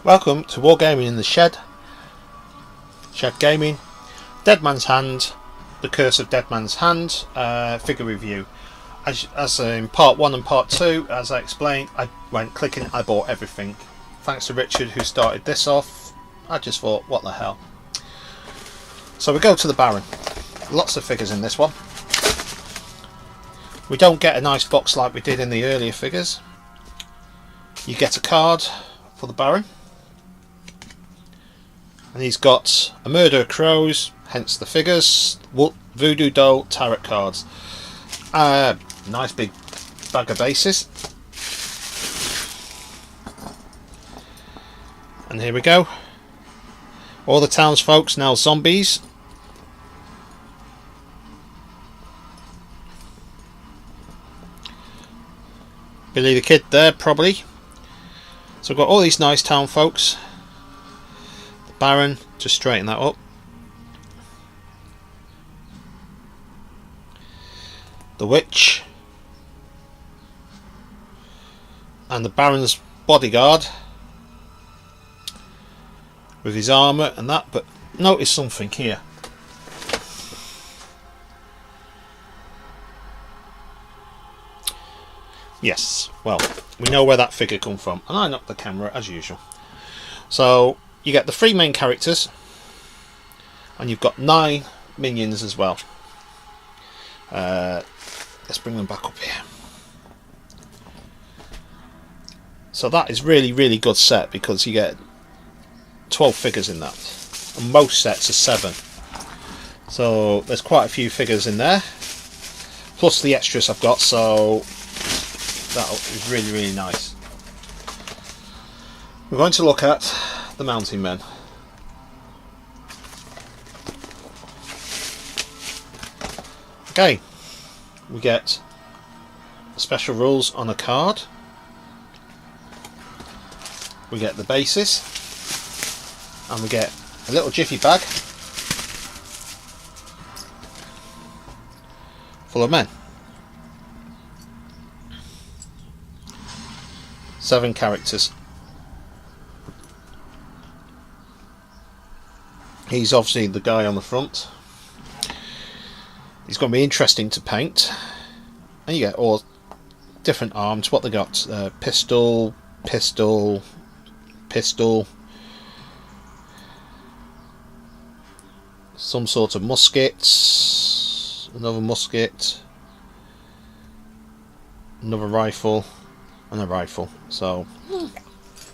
Welcome to Wargaming in the Shed. Shed Gaming. Dead Man's Hand, The Curse of Dead Man's Hand figure review. As in part 1 and part 2, as I explained, I went clicking, I bought everything. Thanks to Richard who started this off. I just thought, what the hell. So we go to the Baron. Lots of figures in this one. We don't get a nice box like we did in the earlier figures. You get a card for the Baron. And he's got a Murder of Crows, hence the figures, Voodoo Doll, Tarot cards. Nice big bag of bases. And here we go. All the townsfolk's now zombies. Billy the Kid there, probably. So we've got all these nice town folks. The Baron, just straighten that up. The Witch. And the Baron's bodyguard. With his armour and that, but notice something here. Yes, well, we know where that figure come from, and I knocked the camera as usual. So you get the 3 main characters, and you've got 9 minions as well. Let's bring them back up here. So that is really good set, because you get 12 figures in that, and most sets are 7. So there's quite a few figures in there, plus the extras I've got, so that is really nice. We're going to look at the Mountain Men. Okay, we get special rules on a card. We get the bases, and we get a little jiffy bag full of men. 7 characters. He's obviously the guy on the front. He's going to be interesting to paint. And you get all different arms. What they got? Pistol, pistol, pistol. Some sort of muskets. Another musket. Another rifle. And a rifle. So,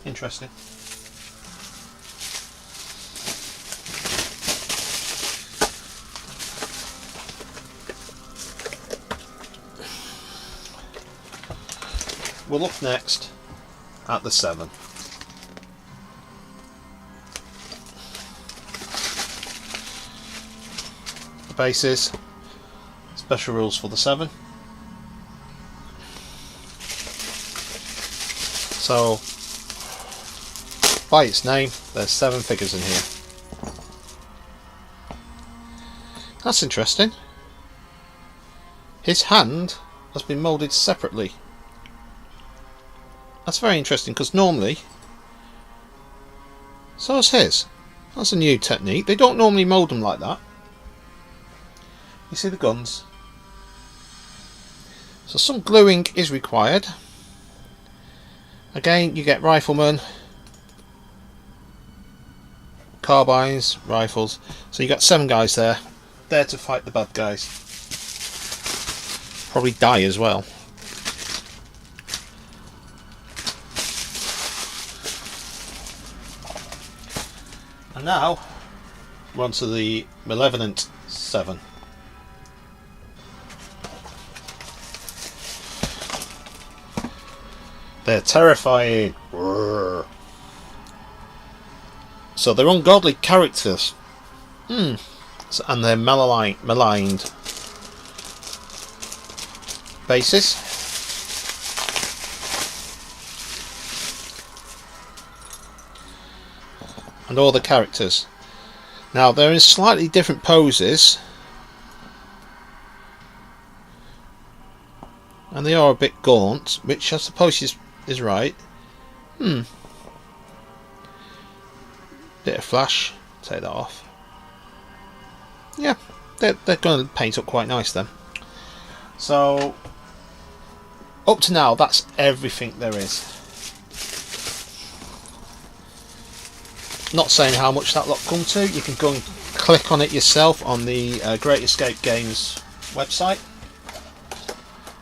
interesting. We'll look next at the 7. The bases, special rules for the 7. So, by its name, there's 7 figures in here. That's interesting. His hand has been moulded separately. That's very interesting, because normally, so is his. That's a new technique. They don't normally mould them like that. You see the guns. So some gluing is required. Again, you get riflemen, carbines, rifles. So you got 7 guys there to fight the bad guys. Probably die as well. And now we're on to the Malevolent 7. They're terrifying. So they're ungodly characters. And they're maligned. Bases. And all the characters. Now they're in slightly different poses. And they are a bit gaunt, which I suppose is right. Bit of flash. Take that off. Yeah, they're going to paint up quite nice then. So up to now, that's everything there is. Not saying how much that lot come to. You can go and click on it yourself on the Great Escape Games website.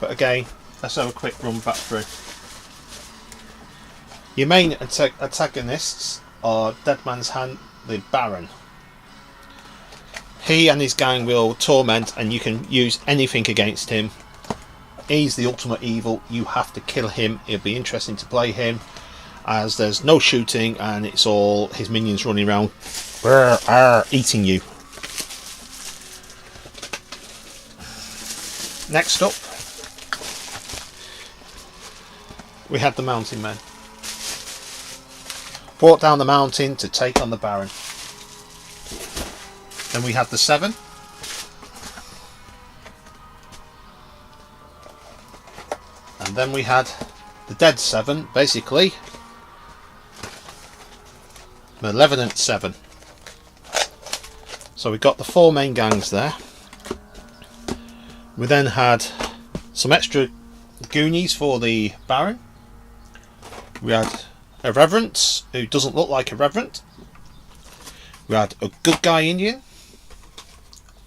But again, let's have a quick run back through. Your main antagonists are Dead Man's Hand, the Baron. He and his gang will torment, and you can use anything against him. He's the ultimate evil. You have to kill him. It'll be interesting to play him, as there's no shooting and it's all his minions running around eating you. Next up, we had the Mountain Men. Brought down the mountain to take on the Baron. Then we had the 7. And then we had the Dead 7, basically Malevolent 7. So we got the 4 main gangs there. We then had some extra Goonies for the Baron. We had a Reverend who doesn't look like a Reverend. We had a good guy Indian,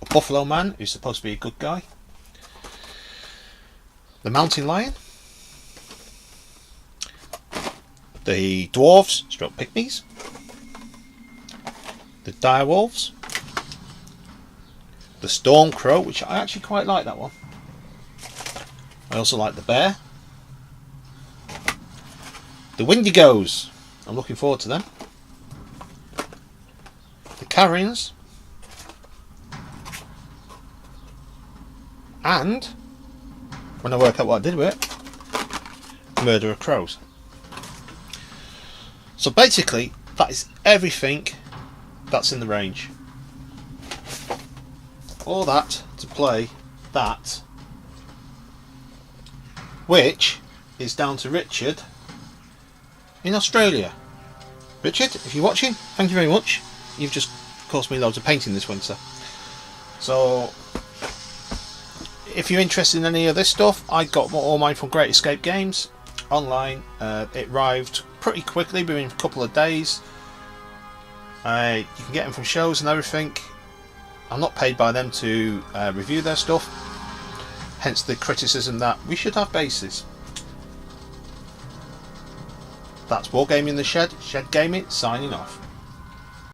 a Buffalo Man who's supposed to be a good guy, the Mountain Lion, the Dwarves stroke Pygmies, the Direwolves, the Storm Crow, which I actually quite like that one. I also like the Bear, the Wendigos, I'm looking forward to them, the Carrions, and when I work out what I did with it, Murderer Crows. So basically that is everything that's in the range. All that to play that, which is down to Richard in Australia. Richard, if you're watching, thank you very much. You've just cost me loads of painting this winter. So if you're interested in any of this stuff, I got all mine from Great Escape Games online. It arrived pretty quickly, within a couple of days. You can get them from shows and everything. I'm not paid by them to review their stuff, hence the criticism that we should have bases. That's Wargaming the Shed, Shed Gaming, signing off.